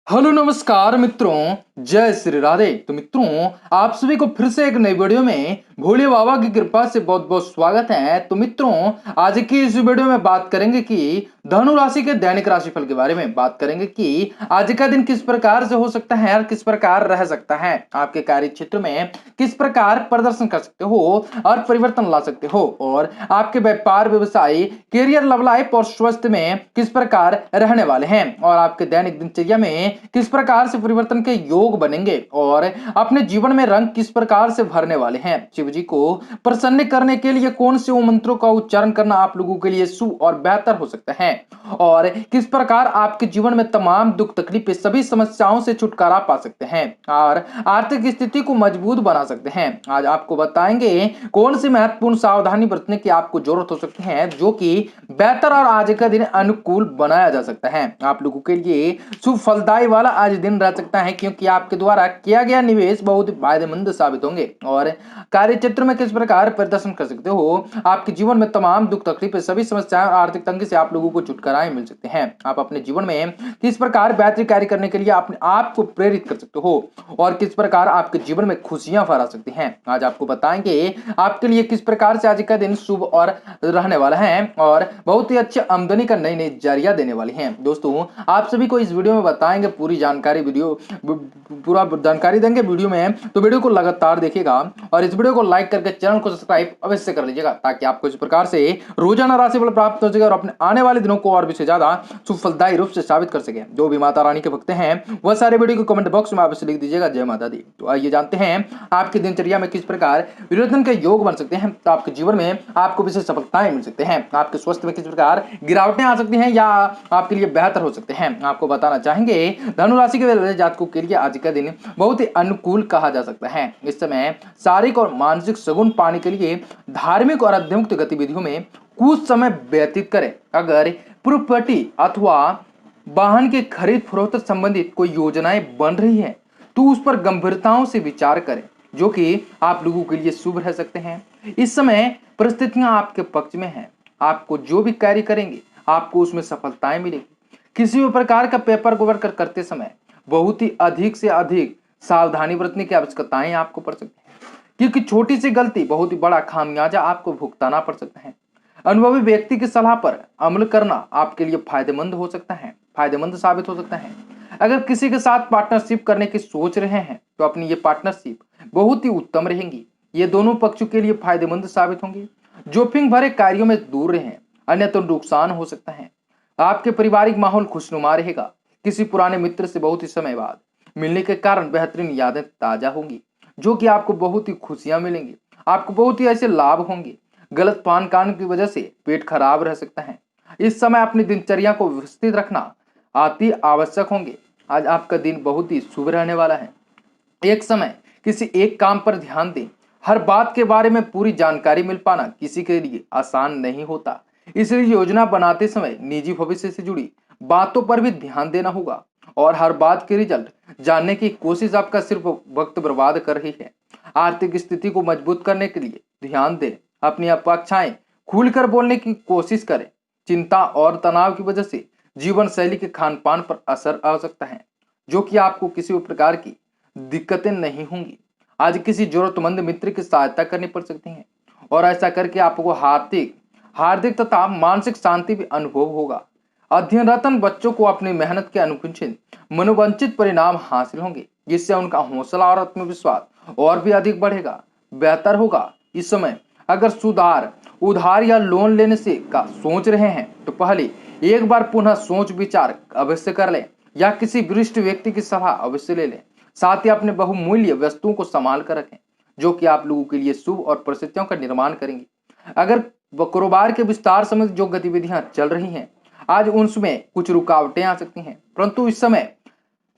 Hello नमस्कार मित्रों, जय श्री राधे। तो मित्रों, आप सभी को फिर से एक नई वीडियो में भोले बाबा की कृपा से बहुत बहुत स्वागत है। तो मित्रों, आज की इस वीडियो में बात करेंगे कि धनु राशि के दैनिक राशिफल के बारे में बात करेंगे कि आज का दिन किस प्रकार से हो सकता है और किस प्रकार रह सकता है। आपके कार्य क्षेत्र में किस प्रकार प्रदर्शन कर सकते हो और परिवर्तन ला सकते हो, और आपके व्यापार व्यवसाय, कैरियर, लव लाइफ और स्वास्थ्य में किस प्रकार रहने वाले हैं, और आपके दैनिक दिनचर्या में किस प्रकार से परिवर्तन के योग बनेंगे, और अपने जीवन में रंग किस प्रकार से भरने वाले हैं। शिव जी को प्रसन्न करने के लिए कौन से मंत्रों का उच्चारण करना आप लोगों के लिए शुभ और बेहतर हो सकता है, और किस प्रकार आपके जीवन में तमाम दुख तकलीफें, सभी समस्याओं से छुटकारा पा सकते हैं और आर्थिक स्थिति को मजबूत बना सकते हैं। आज आपको बताएंगे कौन सी महत्वपूर्ण सावधानी बरतने की आपको जरूरत हो सकती है, जो कि बेहतर और आज का दिन अनुकूल बनाया जा सकता है। आप लोगों के लिए शुभ फलदायी वाला आज दिन रह सकता है, क्योंकि आपके द्वारा किया गया निवेश बहुत फायदेमंद साबित होंगे, और कार्य क्षेत्र में किस प्रकार प्रदर्शन कर सकते हो। आपके जीवन में तमाम दुख तकलीफें, सभी समस्याएं और आर्थिक तंगी से आप लोगों को छुटकारा मिल सकते हैं। आप अपने जीवन में किस प्रकार बेहतर कार्य करने के लिए अपने आप को प्रेरित कर सकते हो, और किस प्रकार आपके जीवन में खुशियां फहरा सकती हैं। आज आपको बताएंगे आपके लिए किस प्रकार से आज का दिन शुभ और रहने वाला है, और बहुत ही अच्छी आमदनी का नई नई जरिया देने वाली है। दोस्तों, आप सभी को इस वीडियो में बताएंगे पूरी जानकारी, पूरा जानकारी देंगे वीडियो में, तो वीडियो को लगातार देखिएगा और इस वीडियो को लाइक करके चैनल को सब्सक्राइब अवश्य कर लीजिएगा, ताकि आपको इस प्रकार से रोजाना राशिफल प्राप्त हो सके और अपने आने वाले दिनों को और भी से ज्यादा सुफलदायी रूप से साबित कर सके। जो भी माता रानी के भक्त हैं वह सारे वीडियो को कमेंट बॉक्स में अवश्य लिख दीजिएगा, जय माता दी। तो आइए जानते हैं आपकी दिनचर्या में किस प्रकार परिवर्तन के योग बन सकते हैं। तो आपके जीवन में आपको विशेष सफलताएं मिल सकते हैं, आपके स्वास्थ्य में किस प्रकार गिरावटें आ सकती हैं या आपके लिए बेहतर हो सकते हैं। आपको बताना चाहेंगे धनु राशि के जातकों के लिए आज का दिन बहुत ही अनुकूल कहा जा सकता है। इस समय शारीरिक और मानसिक सगुन पाने के लिए धार्मिक और आध्यात्मिक गतिविधियों में कुछ समय व्यतीत करें। अगर प्रॉपर्टी अथवा वाहन के खरीद फरोख्त संबंधित कोई योजनाएं बन रही है तो उस पर गंभीरताओं से विचार करें, जो कि आप लोगों के लिए शुभ रह सकते हैं। इस समय परिस्थितियां आपके पक्ष में हैं। आपको जो भी कार्य करेंगे आपको उसमें सफलताएं मिलेगी। किसी भी प्रकार का पेपर वर्क करते समय बहुत ही अधिक से अधिक सावधानी बरतने की आवश्यकताएं आपको पड़ सकती है, क्योंकि छोटी सी गलती बहुत ही बड़ा खामियाजा आपको भुगताना पड़ सकता है। अनुभवी व्यक्ति की सलाह पर अमल करना आपके लिए फायदेमंद साबित हो सकता है। अगर किसी के साथ पार्टनरशिप करने की सोच रहे हैं तो अपनी ये पार्टनरशिप बहुत ही उत्तम रहेंगी। ये दोनों पक्षों के लिए फायदेमंद साबित होंगे। जोखिम भरे कार्यों में दूर रहें, अन्यथा नुकसान हो सकता है। आपके पारिवारिक माहौल खुशनुमा रहेगा। किसी पुराने मित्र से बहुत ही समय बाद मिलने के कारण बेहतरीन यादें ताजा होंगी, जो कि आपको बहुत ही खुशियां मिलेंगी। आपको बहुत ही ऐसे लाभ होंगे। गलत पान कान की वजह से पेट खराब रह सकता है। इस समय अपनी दिनचर्या को व्यवस्थित रखना अति आवश्यक होंगे। आज आपका दिन बहुत ही शुभ रहने वाला है। एक समय किसी एक काम पर ध्यान दें। हर बात के बारे में पूरी जानकारी मिल पाना किसी के लिए आसान नहीं होता, इसलिए योजना बनाते समय निजी भविष्य से जुड़ी बातों पर भी ध्यान देना होगा, और हर बात के रिजल्ट जानने की कोशिश आपका सिर्फ वक्त बर्बाद कर रही है। आर्थिक स्थिति को मजबूत करने के लिए ध्यान दें। अपनी अपेक्षाएं खुलकर बोलने की कोशिश करें। चिंता और तनाव की वजह से जीवन शैली के खान पान पर असर आ सकता है, जो कि आपको किसी भी प्रकार की दिक्कतें नहीं होंगी। आज किसी जरूरतमंद मित्र की सहायता करनी पड़ सकती है, और ऐसा करके आपको हार्दिक तथा मानसिक शांति भी अनुभव होगा। अध्ययनरत बच्चों को अपनी मेहनत के अनुकूल मनोवांछित परिणाम हासिल होंगे, जिससे उनका हौसला और आत्मविश्वास और भी अधिक बढ़ेगा, बेहतर होगा। इस समय अगर उधार या लोन लेने से का सोच रहे हैं तो पहले एक बार पुनः सोच विचार अवश्य कर लें, या किसी वरिष्ठ व्यक्ति की सलाह अवश्य ले लें। साथ ही अपने बहुमूल्य वस्तुओं को संभाल कर रखें, जो कि आप लोगों के लिए शुभ और परिस्थितियों का निर्माण करेंगे। अगर कारोबार के विस्तार संबंधित जो गतिविधियां चल रही हैं, आज उनमें कुछ रुकावटें आ सकती हैं, परंतु इस समय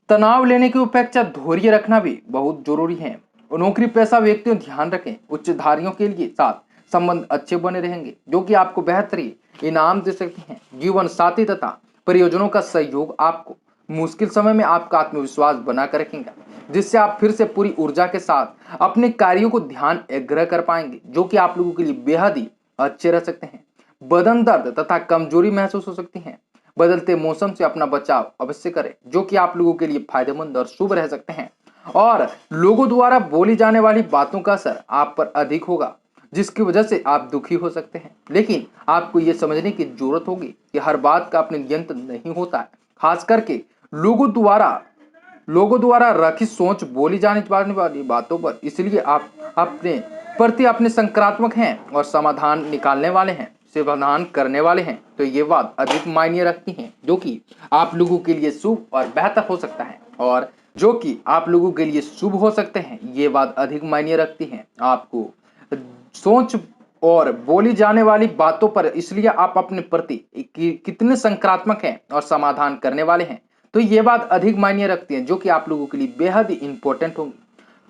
तनाव लेने की अपेक्षा धैर्य रखना भी बहुत जरूरी है। नौकरी पेशा व्यक्तियों ध्यान रखें। उच्चधारियों के लिए साथ संबंध अच्छे बने रहेंगे, जो कि आपको बेहतरीन इनाम दे सकते हैं। जीवन साथी तथा परियोजनों का सहयोग आपको मुश्किल समय में आपका आत्मविश्वास बनाकर रखेगा, जिससे आप फिर से पूरी ऊर्जा के साथ अपने कार्यों को ध्यान एग्रह कर पाएंगे, जो कि आप लोगों के लिए बेहद ही अच्छे रह सकते हैं। बदन दर्द तथा कमजोरी महसूस हो सकती है। बदलते मौसम से अपना बचाव अवश्य करें, जो कि आप लोगों के लिए फायदेमंद और शुभ रह सकते हैं। और लोगों द्वारा बोली जाने वाली बातों का असर आप पर अधिक होगा, जिसकी वजह से आप दुखी हो सकते हैं। लेकिन आपको ये समझने की जरूरत होगी कि हर बात का अपने नियंत्रण नहीं होता है, खास करके लोगों द्वारा रखी सोच बोली जाने वाली बातों पर। इसलिए आप अपने प्रति अपने सकारात्मक हैं और समाधान निकालने वाले हैं, समाधान करने वाले हैं, तो ये बात अधिक मायने रखती हैं, जो कि आप लोगों के लिए शुभ और बेहतर हो सकता है। और जो कि आप लोगों के लिए शुभ हो सकते हैं, ये बात अधिक मायने रखती हैं आपको सोच और बोली जाने वाली बातों पर। इसलिए आप अपने प्रति कितने सकारात्मक हैं और समाधान करने वाले हैं, तो ये बात अधिक मायने रखती है, जो कि आप लोगों के लिए बेहद ही इंपॉर्टेंट होंगी।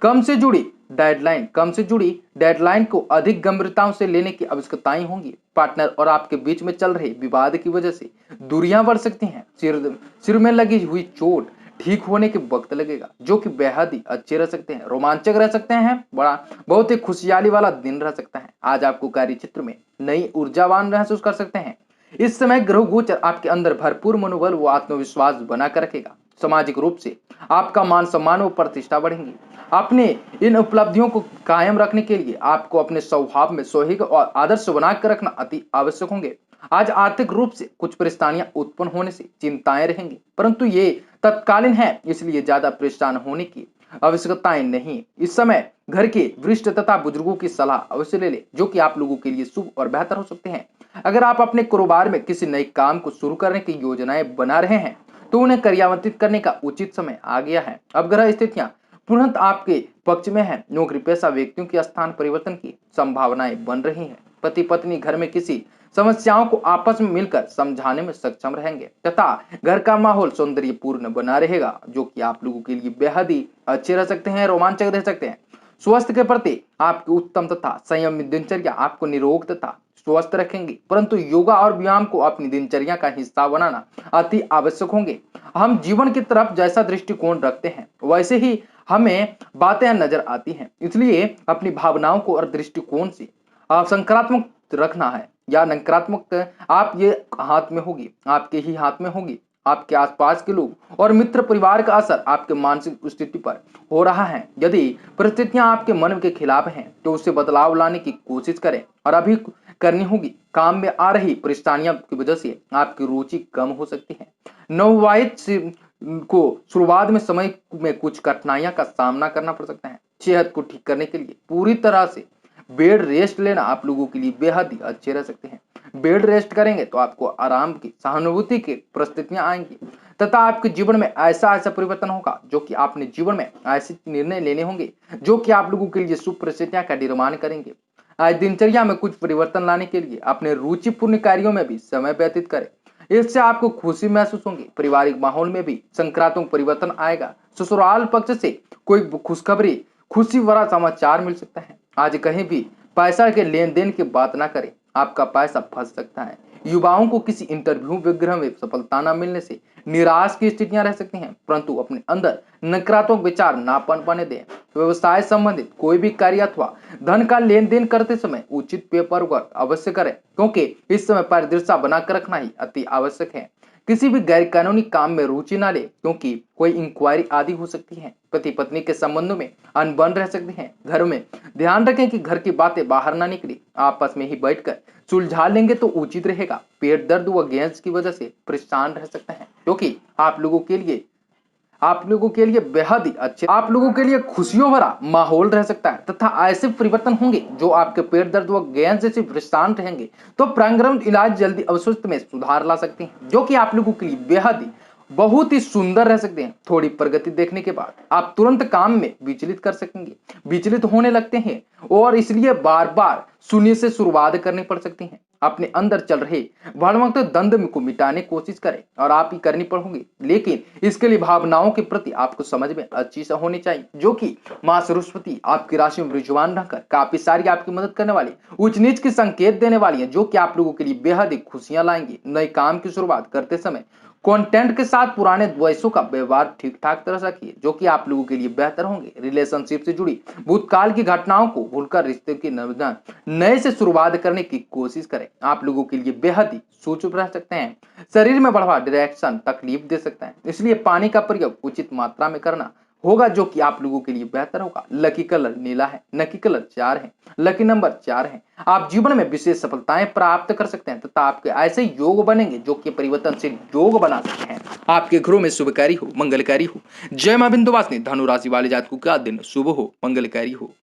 कम से जुड़ी डेडलाइन को अधिक गंभीरताओं से लेने की आवश्यकताएं होंगी। पार्टनर और आपके बीच में चल रहे विवाद की वजह से दूरियां बढ़ सकती हैं। सिर में लगी हुई चोट ठीक होने के वक्त लगेगा, जो कि बेहद ही अच्छे रह सकते हैं, रोमांचक रह सकते हैं, बहुत ही खुशहाली वाला दिन रह सकता है। आज आपको कार्य क्षेत्र में नई ऊर्जावान महसूस कर सकते हैं। इस समय ग्रह गोचर आपके अंदर भरपूर मनोबल व आत्मविश्वास बनाकर रखेगा। सामाजिक रूप से आपका मान सम्मान व प्रतिष्ठा बढ़ेंगी। अपने इन उपलब्धियों को कायम रखने के लिए आपको अपने स्वभाव में सौहार्द और आदर्श बनाकर रखना अति आवश्यक होंगे। आज आर्थिक रूप से कुछ परेशानियां उत्पन्न होने से चिंताएं रहेंगी, परंतु ये तत्कालीन है, इसलिए ज्यादा परेशान होने की आवश्यकताएं नहीं। इस समय घर के वरिष्ठ तथा बुजुर्गों की सलाह अवश्य ले ले, जो कि आप लोगों के लिए शुभ और बेहतर हो सकते हैं। अगर आप अपने कारोबार में किसी नए काम को शुरू करने की योजनाएं बना रहे हैं, तो उन्हें क्रियान्वित करने का उचित समय आ गया है। अब ग्रह स्थितियां पुनः आपके पक्ष में है। नौकरी पेशा व्यक्तियों की स्थान परिवर्तन की संभावनाएं बन रही हैं। पति पत्नी घर में किसी समस्याओं को आपस में मिलकर समझाने में सक्षम रहेंगे तथा घर का माहौल सौंदर्यपूर्ण बना रहेगा, जो कि आप लोगों के लिए बेहद ही अच्छे रह सकते हैं, रोमांचक रह सकते हैं। स्वास्थ्य के प्रति आपकी उत्तम तथा संयमित दिनचर्या आपको निरोग तथा स्वस्थ रखेंगी, परंतु योगा और व्यायाम को अपनी दिनचर्या का हिस्सा बनाना अति आवश्यक होंगे। हम जीवन की तरफ जैसा दृष्टिकोण रखते हैं, वैसे ही हमें बातें नजर आती हैं। इसलिए अपनी भावनाओं को और दृष्टिकोण से सकारात्मक रखना है या नकारात्मक आप ये हाथ में होगी, आपके ही हाथ में होगी। आपके आसपास के लोग और मित्र परिवार का असर आपके मानसिक स्थिति पर हो रहा है। यदि परिस्थितियां आपके मन के खिलाफ हैं, तो उससे बदलाव लाने की कोशिश करें और अभी करनी होगी। काम में आ रही परेशानियों की वजह से आपकी रुचि कम हो सकती है। नवविवाहित को शुरुआत में समय में कुछ कठिनाइयां का सामना करना पड़ सकता है। सेहत को ठीक करने के लिए पूरी तरह से बेड रेस्ट लेना आप लोगों के लिए बेहद ही अच्छे रह सकते हैं। बेड रेस्ट करेंगे तो आपको आराम की सहानुभूति की परिस्थितियां आएंगी तथा आपके जीवन में ऐसा परिवर्तन होगा, जो कि आपने जीवन में ऐसे निर्णय लेने होंगे जो कि आप लोगों के लिए शुभ परिस्थितियां का निर्माण करेंगे। आज दिनचर्या में कुछ परिवर्तन लाने के लिए अपने रुचिपूर्ण कार्यों में भी समय व्यतीत करें, इससे आपको खुशी महसूस होगी। पारिवारिक माहौल में भी सकारात्मक परिवर्तन आएगा। ससुराल पक्ष से कोई खुशखबरी खुशी भरा समाचार मिल सकता है। आज कहीं भी पैसा के लेन देन की बात ना करें, आपका पैसा फंस सकता है। युवाओं को किसी इंटरव्यू विग्रह में सफलता न मिलने से निराश की स्थितियां रह सकती हैं, परंतु अपने अंदर नकारात्मक विचार ना पनपने दें। व्यवसाय संबंधित कोई भी कार्य अथवा धन का लेन देन करते समय उचित पेपर वर्क अवश्य करें, क्योंकि इस समय पारदर्शिता बनाकर रखना ही अति आवश्यक है। किसी भी गैर कानूनी काम में रुचि ना ले, क्योंकि कोई इंक्वायरी आदि हो सकती है। पति पत्नी के संबंधों में अनबन रह सकते हैं। घर में ध्यान रखें कि घर की बातें बाहर ना निकले, आपस में ही बैठकर सुलझा लेंगे तो उचित रहेगा। पेट दर्द व गैस की वजह से परेशान रह सकते हैं, क्योंकि आप लोगों के लिए बेहद ही अच्छे, आप लोगों के लिए खुशियों भरा माहौल रह सकता है तथा ऐसे परिवर्तन होंगे जो आपके पेट दर्द व गैस जैसे परेशान रहेंगे, तो प्रांगण इलाज जल्दी अवशुष्ट में सुधार ला सकते हैं, जो कि आप लोगों के लिए बेहद ही बहुत ही सुंदर रह सकते हैं। थोड़ी प्रगति देखने के बाद आप तुरंत काम में विचलित कर सकेंगे, विचलित होने लगते हैं और इसलिए बार बार शून्य से शुरुआत करनी पड़ सकती है। अपने अंदर चल रहे भड़मक दंड को मिटाने की कोशिश करें और आप ही करनी पड़ोगी, लेकिन इसके लिए भावनाओं के प्रति आपको समझ में अच्छी सा होनी चाहिए, जो कि मां सरस्वती आपकी राशि में विराजमान रहकर काफी सारी आपकी मदद करने वाली, उच्च नीच के संकेत देने वाली है, जो कि आप लोगों के लिए बेहद ही खुशियां लाएंगी। नए काम की शुरुआत करते समय कंटेंट के साथ पुराने द्वेषों का व्यवहार ठीक ठाक तरह से रखिए जो कि आप लोगों के लिए बेहतर होंगे। रिलेशनशिप से जुड़ी भूतकाल की घटनाओं को भूलकर रिश्ते की नए से शुरुआत करने की कोशिश करें। आप लोगों के लिए बेहद ही सूचुप रह सकते हैं। शरीर में बढ़वा डायरेक्शन तकलीफ दे सकता है, इसलिए पानी का प्रयोग उचित मात्रा में करना होगा जो कि आप लोगों के लिए बेहतर होगा। लकी कलर नीला है, लकी कलर 4 है, लकी नंबर 4 है। आप जीवन में विशेष सफलताएं प्राप्त कर सकते हैं तथा आपके ऐसे योग बनेंगे जो कि परिवर्तनशील योग बना सकते हैं। आपके घरों में शुभकारी हो, मंगलकारी हो। जय मां विंध्यवासिनी। धनु राशि वाले जातकों का दिन शुभ हो, मंगलकारी हो।